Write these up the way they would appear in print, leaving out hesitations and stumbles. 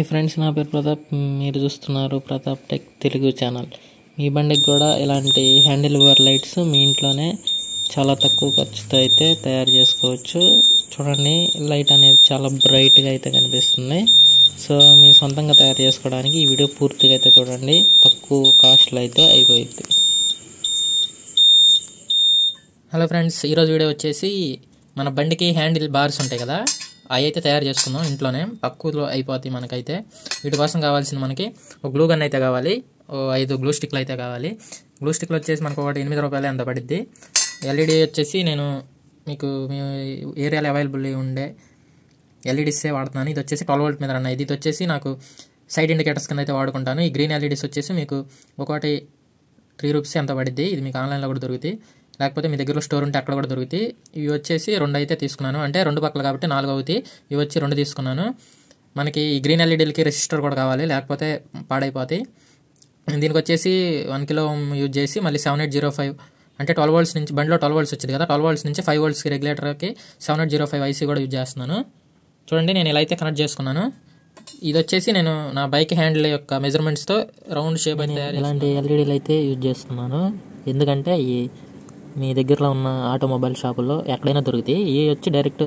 Hi friends, నా పేరు ప్రతాప్. మీరు చూస్తున్నారు ప్రతాప్ టెక్ తెలుగు ఛానల్. మీ బండికి కూడా ఇలాంటి హ్యాండిల్ బార్ లైట్స్ మీ ఇంట్లోనే చాలా తక్కువ ఖర్చుతో అయితే తయారు చేసుకోవచ్చు. చూడండి, లైట్ అనేది చాలా బ్రైట్గా అయితే కనిపిస్తుంది. సో మీ సొంతంగా తయారు చేసుకోవడానికి ఈ వీడియో పూర్తిగా అయితే చూడండి. తక్కువ కాస్ట్లో అయితే అయిపోయింది. హలో ఫ్రెండ్స్, ఈరోజు వీడియో వచ్చేసి మన బండికి హ్యాండిల్ బార్స్ ఉంటాయి కదా, అవి అయితే తయారు చేసుకుందాం. ఇంట్లోనే తక్కువలో అయిపోతాయి మనకైతే. వీటి కోసం కావాల్సింది మనకి ఒక గ్లూ గన్ అయితే కావాలి, 5 గ్లూ స్టిక్లు అయితే కావాలి. గ్లూ స్టిక్లు వచ్చేసి మనకు ఒకటి 8 రూపాయలు ఎంత పడుద్ది. ఎల్ఈడి వచ్చేసి నేను మీకు మీ ఏరియాలో అవైలబుల్ ఉండే ఎల్ఈడీసే వాడుతున్నాను. ఇది వచ్చేసి 12 వోల్ట్ మీద రన్ అయ్యింది. ఇది వచ్చేసి నాకు సైడ్ ఇండికేటర్స్ కింద అయితే వాడుకుంటాను. ఈ గ్రీన్ ఎల్ఈడీస్ వచ్చేసి మీకు ఒకటి 3 రూపీస్ ఎంత పడుద్ది. ఇది మీకు ఆన్లైన్లో కూడా దొరుకుతాయి, లేకపోతే మీ దగ్గర స్టోర్ ఉంటే అక్కడ కూడా దొరుకుతాయి. ఇవి వచ్చేసి 2 అయితే తీసుకున్నాను, అంటే 2 పక్కలు కాబట్టి 4 అవుతాయి. ఇవి వచ్చి 2 తీసుకున్నాను. మనకి ఈ గ్రీన్ ఎల్ఈడీలకి రెసిస్టర్ కూడా కావాలి, లేకపోతే పాడైపోతాయి. దీనికి వచ్చేసి 1 కిలో యూజ్ చేసి మళ్ళీ 7805 అంటే 12 వోల్ట్స్ నుంచి, బండిలో 12 వోల్ట్స్ వచ్చింది కదా, 12 వోల్ట్స్ నుంచి 5 వోల్ట్స్కి రెగ్యులేటర్కి 7805 ఐసీ కూడా యూజ్ చేస్తున్నాను. చూడండి, నేను ఇలా అయితే కనెక్ట్ చేసుకున్నాను. ఇది వచ్చేసి నేను నా బైక్ హ్యాండిల్ యొక్క మెజర్మెంట్స్తో రౌండ్ షేప్ అయితే ఇలాంటి ఎల్ఈడీలు అయితే యూజ్ చేస్తున్నాను. ఎందుకంటే ఈ మీ దగ్గరలో ఉన్న ఆటోమొబైల్ షాపుల్లో ఎక్కడైనా దొరుకుతాయి. ఇవి వచ్చి డైరెక్ట్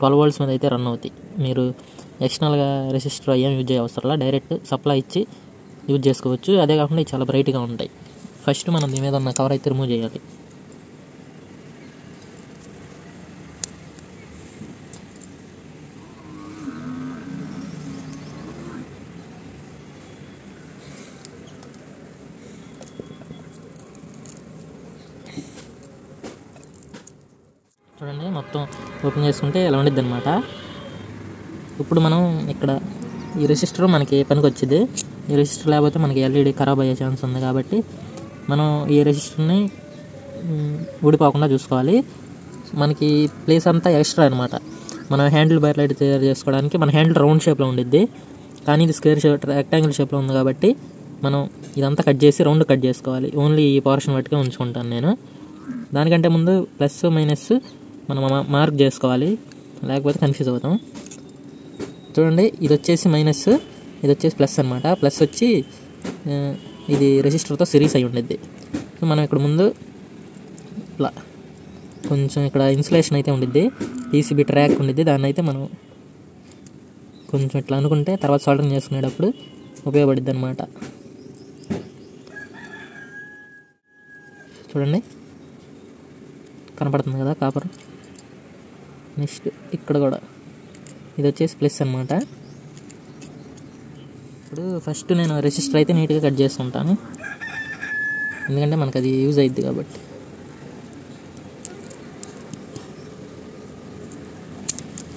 12 వోల్ట్స్ మీద అయితే రన్ అవుతాయి. మీరు ఎక్స్టర్నల్గా రెసిస్టర్ ఏం యూజ్ చేయ అవసరంలా, డైరెక్ట్ సప్లై ఇచ్చి యూజ్ చేసుకోవచ్చు. అదే కాకుండా చాలా బ్రైట్గా ఉంటాయి. ఫస్ట్ మనం దీని మీద ఉన్న కవర్ అయితే రిమూవ్ చేయాలి. చూడండి, మొత్తం ఓపెన్ చేసుకుంటే ఇలా ఉండిద్ది అనమాట. ఇప్పుడు మనం ఇక్కడ ఈ రెసిస్టర్ మనకి పనికి వచ్చింది. ఈ రెసిస్టర్ లేకపోతే మనకి ఎల్ఈడి ఖరాబ్ అయ్యే ఛాన్స్ ఉంది కాబట్టి మనం ఈ రెసిస్టర్ని ఊడిపోకుండా చూసుకోవాలి. మనకి ప్లేస్ అంతా ఎక్స్ట్రా అనమాట. మనం హ్యాండిల్ బార్ లైట్ తయారు చేసుకోవడానికి మన హ్యాండిల్ రౌండ్ షేప్లో ఉండిద్ది, కానీ ఇది స్క్వేర్ షేప్ రెక్టాంగిల్ షేప్లో ఉంది కాబట్టి మనం ఇదంతా కట్ చేసి రౌండ్ కట్ చేసుకోవాలి. ఓన్లీ ఈ పోర్షన్ బట్టిగా ఉంచుకుంటాను నేను. దానికంటే ముందు ప్లస్ మైనస్ మనం మార్క్ చేసుకోవాలి, లేకపోతే కన్ఫ్యూజ్ అవుతాం. చూడండి, ఇది వచ్చేసి మైనస్, ఇది వచ్చేసి ప్లస్ అనమాట. ప్లస్ వచ్చి ఇది రెసిస్టర్తో సిరీస్ అయి ఉండిద్ది. సో మనం ఇక్కడ ముందు ఇట్లా కొంచెం ఇక్కడ ఇన్సులేషన్ అయితే ఉండిద్ది, పీసీబీ ట్రాక్ ఉండిద్ది. దాన్ని అయితే మనం కొంచెం ఇట్లా అనుకుంటే తర్వాత సాల్డరింగ్ చేసుకునేటప్పుడు ఉపయోగపడిద్ది అనమాట. చూడండి, కనపడుతుంది కదా కాపర్. నెక్స్ట్ ఇక్కడ కూడా ఇది వచ్చేసి ప్లస్ అనమాట. ఇప్పుడు ఫస్ట్ నేను రెసిస్టర్ అయితే నీట్గా కట్ చేసుకుంటాను, ఎందుకంటే మనకు అది యూజ్ అయ్యిద్ది కాబట్టి.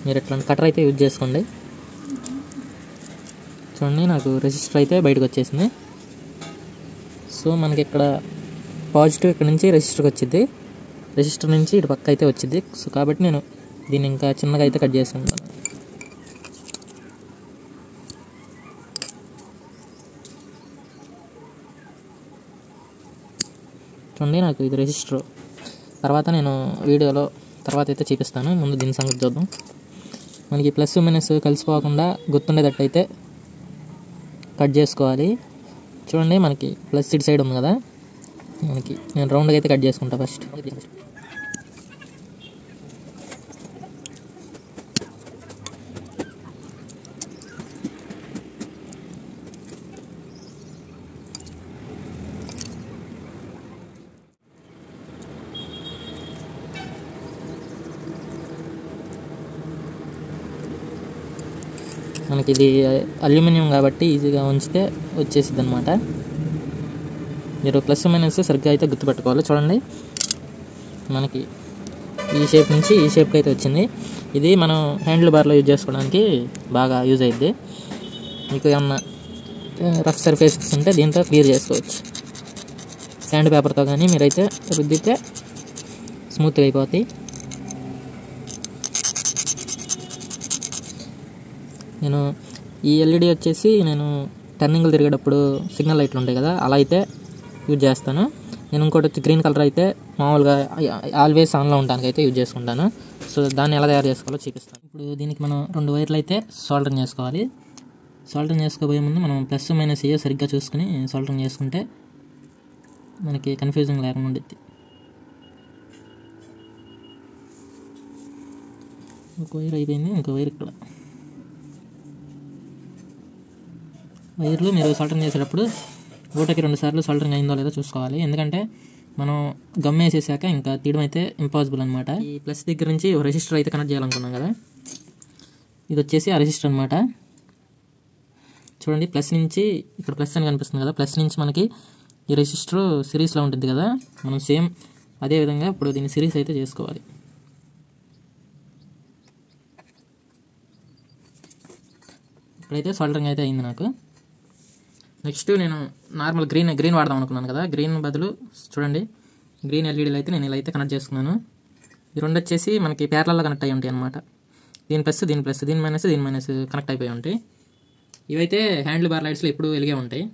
మీరు ఎట్లాంటి కటర్ అయితే యూజ్ చేసుకోండి. చూడండి, నాకు రెసిస్టర్ అయితే బయటకు వచ్చేసింది. సో మనకి ఇక్కడ పాజిటివ్ ఇక్కడ నుంచి రెసిస్టర్కి వచ్చింది, రెసిస్టర్ నుంచి ఇటు పక్క అయితే వచ్చింది. సో కాబట్టి నేను దీన్ని ఇంకా చిన్నగా అయితే కట్ చేసుకుంటాను. చూడండి, నాకు ఇది రెసిస్టర్. తర్వాత నేను వీడియోలో తర్వాత అయితే చూపిస్తాను. ముందు దీని సంగతి చూద్దాం. మనకి ప్లస్ మైనస్ కలిసిపోకుండా గుర్తుండేటట్టు అయితే కట్ చేసుకోవాలి. చూడండి, మనకి ప్లస్ ఇటు సైడ్ ఉంది కదా, మనకి నేను రౌండ్గా అయితే కట్ చేసుకుంటా ఫస్ట్. మనకి ఇది అల్యూమినియం కాబట్టి ఈజీగా ఉంచితే వచ్చేసిద్ది అనమాట. మీరు ప్లస్ మైనస్ సరిగ్గా అయితే గుర్తుపెట్టుకోవాలి. చూడండి, మనకి ఈ షేప్ నుంచి ఈ షేప్కి అయితే వచ్చింది. ఇది మనం హ్యాండిల్ బార్లో యూజ్ చేసుకోవడానికి బాగా యూజ్ అయ్యిద్ది. మీకు ఏమన్నా రఫ్ సర్ఫేసెస్ ఉంటే దీంతో క్లియర్ చేసుకోవచ్చు. శాండ్ పేపర్తో కానీ మీరైతే రుద్దితే స్మూత్గా అయిపోతాయి. నేను ఈ ఎల్ఈడి వచ్చేసి నేను టర్నింగ్లు తిరిగేటప్పుడు సిగ్నల్ లైట్లు ఉంటాయి కదా, అలా అయితే యూజ్ చేస్తాను. నేను ఇంకోటి వచ్చి గ్రీన్ కలర్ అయితే మామూలుగా ఆల్వేస్ ఆన్లో ఉండడానికి అయితే యూజ్ చేసుకుంటాను. సో దాన్ని ఎలా తయారు చేసుకోవాలో చూపిస్తాను. ఇప్పుడు దీనికి మనం 2 వైర్లు అయితే సోల్డరింగ్ చేసుకోవాలి. సాల్టరింగ్ చేసుకోబోయే ముందు మనం ప్లస్ మైనస్ ఏ సరిగ్గా చూసుకుని సాల్టరింగ్ చేసుకుంటే మనకి కన్ఫ్యూజింగ్ లేకుండా ఉండిద్ది. ఒక వైర్ అయిపోయింది, ఇంకో వైర్ ఇక్కడ. వైర్లు మీరు సాల్టరింగ్ చేసేటప్పుడు ఒకటికి 2 సార్లు సాల్టరింగ్ అయిందో లేదో చూసుకోవాలి. ఎందుకంటే మనం గమ్ వేసేసాక ఇంకా తీయడం అయితే ఇంపాసిబుల్ అనమాట. ఈ ప్లస్ దగ్గర నుంచి రెసిస్టర్ అయితే కనెక్ట్ చేయాలనుకున్నాం కదా, ఇది వచ్చేసి ఆ రెసిస్టర్ అనమాట. చూడండి, ప్లస్ నుంచి ఇక్కడ ప్లస్ అని కనిపిస్తుంది కదా, ప్లస్ నుంచి మనకి ఈ రెసిస్టర్ సిరీస్లో ఉంటుంది కదా, మనం సేమ్ అదే విధంగా ఇప్పుడు దీన్ని సిరీస్ అయితే చేసుకోవాలి. ఇప్పుడైతే సాల్టరింగ్ అయితే అయింది నాకు. నెక్స్ట్ నేను నార్మల్ గ్రీన్ వాడదాం అనుకున్నాను కదా, గ్రీన్ బదులు చూడండి గ్రీన్ ఎల్ఈడీలు అయితే నేను ఇలా అయితే కనెక్ట్ చేసుకున్నాను. ఈ రెండు వచ్చేసి మనకి ప్యారలల్లో కనెక్ట్ అయ్యి ఉంటాయి అనమాట. దీని ప్లస్ దీని మైనస్ కనెక్ట్ అయిపోయి ఉంటాయి. ఇవైతే హ్యాండిల్ బార్ లైట్స్లో ఎప్పుడు వెలిగే ఉంటాయి.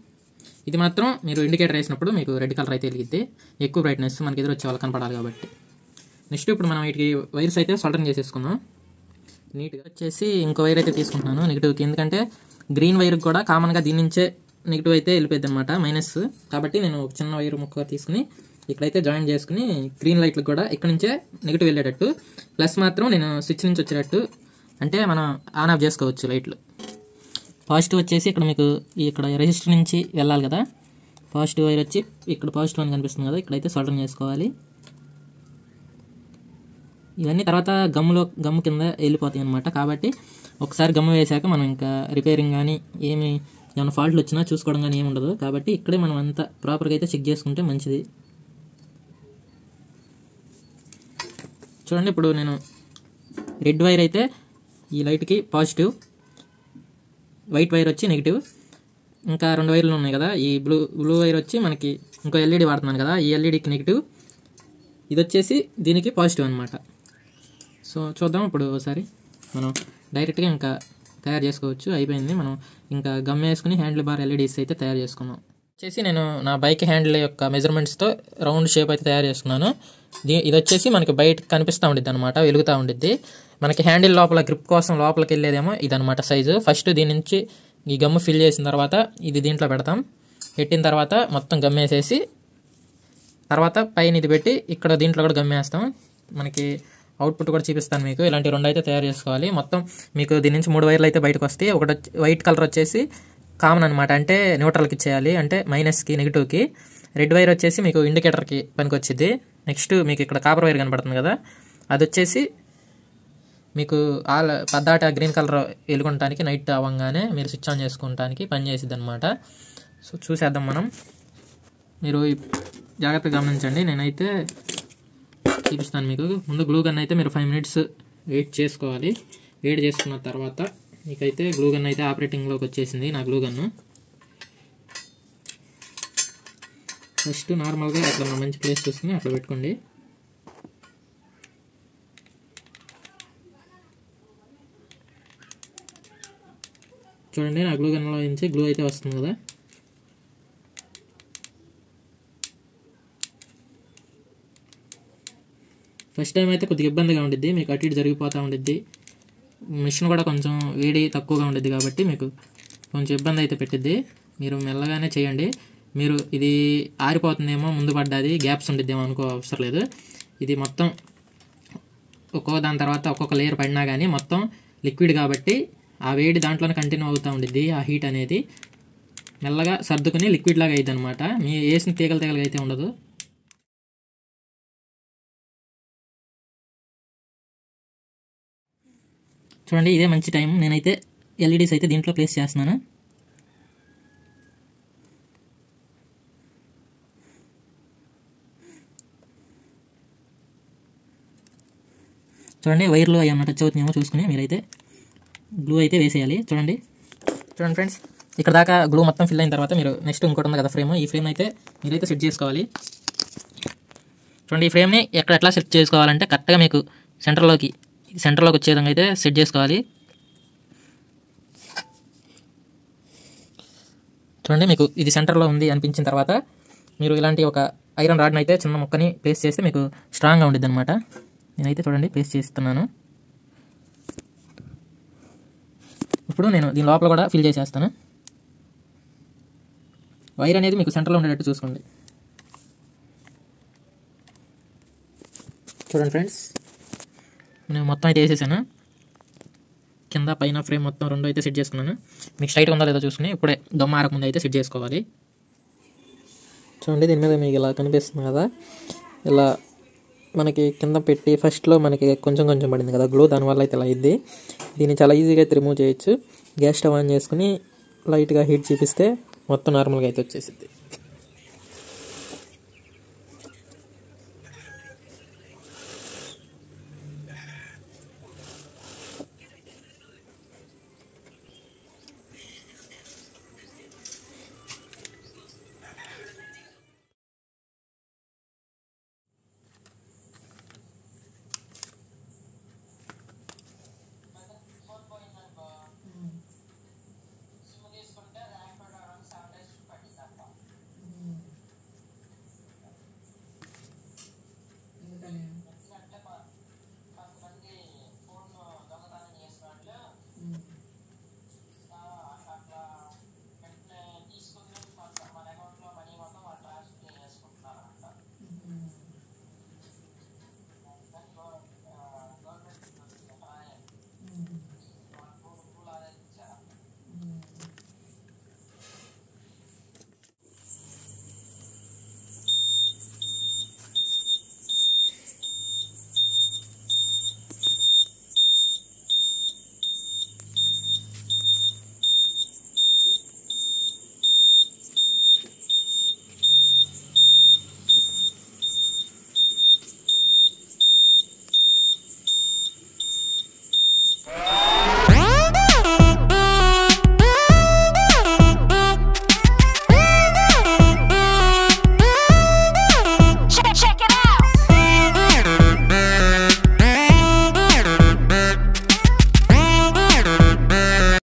ఇది మాత్రం మీరు ఇండికేటర్ వేసినప్పుడు మీకు రెడ్ కలర్ అయితే వెలిగిద్ది, ఎక్కువ బ్రైట్నెస్ మనకి ఎదురు వచ్చే వాళ్ళు కనపడాలి కాబట్టి. నెక్స్ట్ ఇప్పుడు మనం వీటికి వైర్స్ అయితే సాల్టరింగ్ చేసేసుకుందాం నీట్గా. వచ్చేసి ఇంకో వైర్ అయితే తీసుకుంటున్నాను నెగిటివ్కి, ఎందుకంటే గ్రీన్ వైర్కి కూడా కామన్గా దీని నుంచే నెగిటివ్ అయితే వెళ్ళిపోద్ది అనమాట, మైనస్. కాబట్టి నేను ఒక చిన్న వైర్ ముక్క తీసుకుని ఇక్కడైతే జాయిన్ చేసుకుని గ్రీన్ లైట్లకు కూడా ఇక్కడ నుంచే నెగిటివ్ వెళ్ళేటట్టు, ప్లస్ మాత్రం నేను స్విచ్ నుంచి వచ్చేటట్టు అంటే మనం ఆన్ ఆఫ్ చేసుకోవచ్చు లైట్లు. పాజిటివ్ వచ్చేసి ఇక్కడ మీకు ఇక్కడ రెసిస్టర్ నుంచి వెళ్ళాలి కదా, పాజిటివ్ వైర్ వచ్చి ఇక్కడ పాజిటివ్ అని కనిపిస్తుంది కదా, ఇక్కడైతే సాల్టరింగ్ చేసుకోవాలి. ఇవన్నీ తర్వాత గమ్ము కింద వెళ్ళిపోతాయి అనమాట. కాబట్టి ఒకసారి గమ్ము వేసాక మనం ఇంకా రిపేరింగ్ కానీ ఏమైనా ఫాల్ట్లు వచ్చినా చూసుకోవడం కానీ ఏమి ఉండదు. కాబట్టి ఇక్కడే మనం అంతా ప్రాపర్గా అయితే చెక్ చేసుకుంటే మంచిది. చూడండి, ఇప్పుడు నేను రెడ్ వైర్ అయితే ఈ లైట్కి పాజిటివ్, వైట్ వైర్ వచ్చి నెగిటివ్, ఇంకా 2 వైర్లు ఉన్నాయి కదా, ఈ బ్లూ వైర్ వచ్చి మనకి ఇంకో ఎల్ఈడి వాడుతున్నాను కదా, ఈ ఎల్ఈడికి నెగిటివ్, ఇది వచ్చేసి దీనికి పాజిటివ్ అనమాట. సో చూద్దాం ఇప్పుడు ఒకసారి. మనం డైరెక్ట్గా ఇంకా తయారు చేసుకోవచ్చు, అయిపోయింది. మనం ఇంకా గమ్ వేసుకుని హ్యాండిల్ బార్ ఎల్ఈడీస్ అయితే తయారు చేసుకున్నాం. వచ్చేసి నేను నా బైక్ హ్యాండిల్ యొక్క మెజర్మెంట్స్తో రౌండ్ షేప్ అయితే తయారు చేసుకున్నాను. ఇది వచ్చేసి మనకి బయట కనిపిస్తూ ఉండిద్ది అనమాట, వెలుగుతూ ఉండిద్ది. మనకి హ్యాండిల్ లోపల గ్రిప్ కోసం లోపలికి వెళ్ళేదేమో ఇదనమాట సైజు. ఫస్ట్ దీని నుంచి ఈ గమ్ము ఫిల్ చేసిన తర్వాత ఇది దీంట్లో పెడతాం, పెట్టిన తర్వాత మొత్తం గమ్మేసేసి తర్వాత పైన ఇది పెట్టి ఇక్కడ దీంట్లో కూడా గమ్మేస్తాం. మనకి అవుట్పుట్ కూడా చూపిస్తాను మీకు. ఇలాంటి 2 అయితే తయారు చేసుకోవాలి. మొత్తం మీకు దీని నుంచి 3 వైర్లు అయితే బయటకు వస్తాయి. ఒకటి వైట్ కలర్ వచ్చేసి కామన్ అనమాట, అంటే న్యూట్రల్కి ఇచ్చేయాలి, అంటే మైనస్కి నెగిటివ్కి. రెడ్ వైర్ వచ్చేసి మీకు ఇండికేటర్కి పనికి వచ్చింది. నెక్స్ట్ మీకు ఇక్కడ కాపర్ వైర్ కనపడుతుంది కదా, అది వచ్చేసి మీకు పద్దాట గ్రీన్ కలర్ వెలుగుంటానికి నైట్ అవ్వగానే మీరు స్విచ్ ఆన్ చేసుకుంటానికి పనిచేసిద్ది అనమాట. సో చూసేద్దాం మనం. మీరు జాగ్రత్తగా గమనించండి, నేనైతే చూపిస్తాను మీకు. ముందు గ్లూ గన్ అయితే మీరు 5 మినిట్స్ వెయిట్ చేసుకోవాలి. వెయిట్ చేసుకున్న తర్వాత మీకైతే గ్లూ గన్ అయితే ఆపరేటింగ్లోకి వచ్చేసింది నా గ్లూ గన్ను. ఫస్ట్ నార్మల్గా అట్లా మంచి ప్లేస్ చూసుకుని అట్లా పెట్టుకోండి. చూడండి, నా గ్లూ గన్లో నుంచి గ్లూ అయితే వస్తుంది కదా. ఫస్ట్ టైం అయితే కొద్దిగా ఇబ్బందిగా ఉండిద్ది, మీకు అటు ఇటు జరిగిపోతూ ఉండిద్ది. మిషన్ కూడా కొంచెం వేడి తక్కువగా ఉండిద్ది కాబట్టి మీకు కొంచెం ఇబ్బంది అయితే పెట్టిద్ది. మీరు మెల్లగానే చేయండి. మీరు ఇది ఆరిపోతుందేమో, ముందు పడ్డది గ్యాప్స్ ఉండిద్దేమో అనుకో అవసరం లేదు. ఇది మొత్తం ఒక్కొక్క దాని తర్వాత ఒక్కొక్క లేయర్ పడినా కానీ మొత్తం లిక్విడ్ కాబట్టి ఆ వేడి దాంట్లోనే కంటిన్యూ అవుతూ ఉండిద్ది. ఆ హీట్ అనేది మెల్లగా సర్దుకుని లిక్విడ్ లాగా అయ్యిద్ది అనమాట. మీ వేసిన తీగలుగా అయితే ఉండదు. చూడండి, ఇదే మంచి టైం. నేనైతే ఎల్ఈడీస్ అయితే దీంట్లో ప్లేస్ చేస్తున్నాను. చూడండి, వైర్లు అవి టచ్ అవుతున్నాయేమో చూసుకుని మీరైతే గ్లూ అయితే వేసేయాలి. చూడండి ఫ్రెండ్స్, ఇక్కడ దాకా గ్లూ మొత్తం ఫిల్ అయిన తర్వాత మీరు నెక్స్ట్ ఇంకోటి ఉంది కదా ఫ్రేమ్, ఈ ఫ్రేమ్ అయితే మీరైతే సెట్ చేసుకోవాలి. చూడండి, ఈ ఫ్రేమ్ని ఎట్లా సెట్ చేసుకోవాలంటే కరెక్ట్గా మీకు సెంటర్లోకి వచ్చే విధంగా అయితే సెట్ చేసుకోవాలి. చూడండి, మీకు ఇది సెంటర్లో ఉంది అనిపించిన తర్వాత మీరు ఇలాంటి ఒక ఐరన్ రాడ్ని అయితే చిన్న ముక్కని ప్లేస్ చేస్తే మీకు స్ట్రాంగ్గా ఉండిద్ది అనమాట. నేనైతే చూడండి ప్లేస్ చేస్తున్నాను. ఇప్పుడు నేను దీని లోపల కూడా ఫిల్ చేసేస్తాను. వైర్ అనేది మీకు సెంటర్లో ఉండేటట్టు చూసుకోండి. చూడండి ఫ్రెండ్స్, నేను మొత్తం అయితే వేసేసాను. కింద పైన ఫ్రేమ్ మొత్తం 2 అయితే సెట్ చేసుకున్నాను. మీకు స్ట్రైట్గా ఉందా లేదో చూసుకుని ఇప్పుడే దొమ్మ ఆరకముందు అయితే సెట్ చేసుకోవాలి. చూడండి, దీని మీద మీకు ఇలా కనిపిస్తుంది కదా, ఇలా మనకి కింద పెట్టి ఫస్ట్లో మనకి కొంచెం పడింది కదా గ్లూ, దానివల్ల అయితే ఇలా అయింది. దీన్ని చాలా ఈజీగా అయితే రిమూవ్ చేయొచ్చు. గ్యాస్ స్టవ్ ఆన్ చేసుకుని లైట్గా హీట్ చూపిస్తే మొత్తం నార్మల్గా అయితే వచ్చేసింది.